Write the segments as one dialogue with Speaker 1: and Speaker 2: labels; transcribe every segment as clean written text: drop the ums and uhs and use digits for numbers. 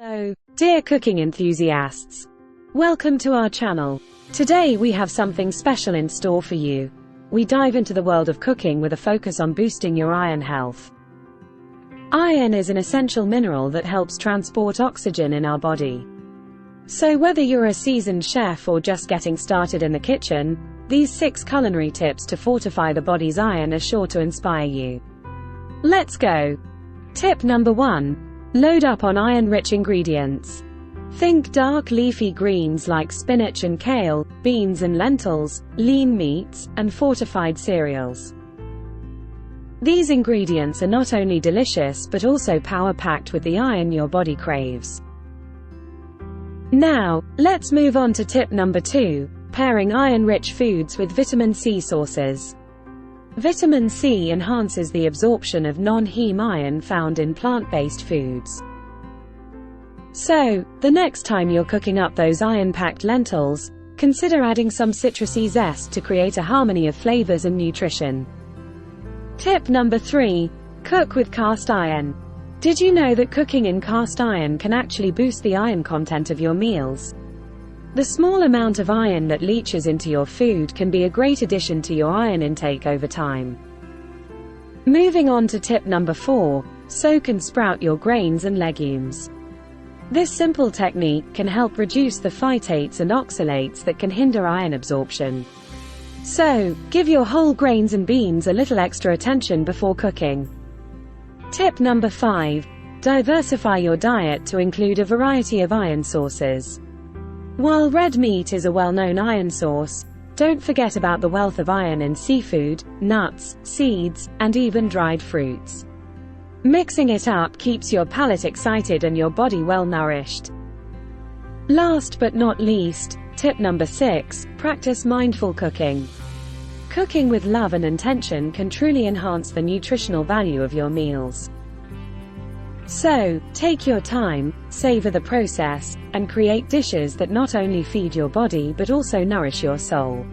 Speaker 1: Hello, dear cooking enthusiasts. Welcome to our channel. Today we have something special in store for you. We dive into the world of cooking with a focus on boosting your iron health. Iron is an essential mineral that helps transport oxygen in our body. So whether you're a seasoned chef or just getting started in the kitchen, these 6 culinary tips to fortify the body's iron are sure to inspire you. Let's go. Tip number 1. Load up on iron-rich ingredients. Think dark leafy greens like spinach and kale, beans and lentils, lean meats, and fortified cereals. These ingredients are not only delicious but also power-packed with the iron your body craves. Now, let's move on to tip number 2, pairing iron-rich foods with vitamin C sources. Vitamin C enhances the absorption of non-heme iron found in plant-based foods. So, the next time you're cooking up those iron-packed lentils, consider adding some citrusy zest to create a harmony of flavors and nutrition. Tip number 3. Cook with cast iron. Did you know that cooking in cast iron can actually boost the iron content of your meals? The small amount of iron that leaches into your food can be a great addition to your iron intake over time. Moving on to tip number 4, soak and sprout your grains and legumes. This simple technique can help reduce the phytates and oxalates that can hinder iron absorption. So, give your whole grains and beans a little extra attention before cooking. Tip number 5, diversify your diet to include a variety of iron sources. While red meat is a well-known iron source, don't forget about the wealth of iron in seafood, nuts, seeds, and even dried fruits. Mixing it up keeps your palate excited and your body well-nourished. Last but not least, tip number 6, practice mindful cooking. Cooking with love and intention can truly enhance the nutritional value of your meals. So, take your time, savor the process, and create dishes that not only feed your body but also nourish your soul.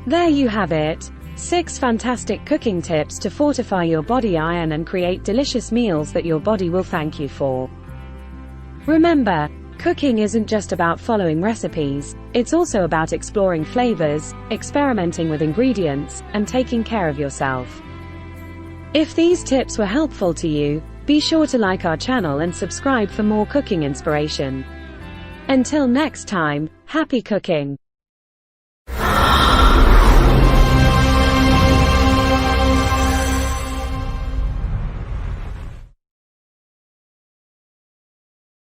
Speaker 1: There you have it, 6 fantastic cooking tips to fortify your body iron and create delicious meals that your body will thank you for. Remember, cooking isn't just about following recipes, it's also about exploring flavors, experimenting with ingredients, and taking care of yourself. If these tips were helpful to you, be sure to like our channel and subscribe for more cooking inspiration. Until next time, happy cooking!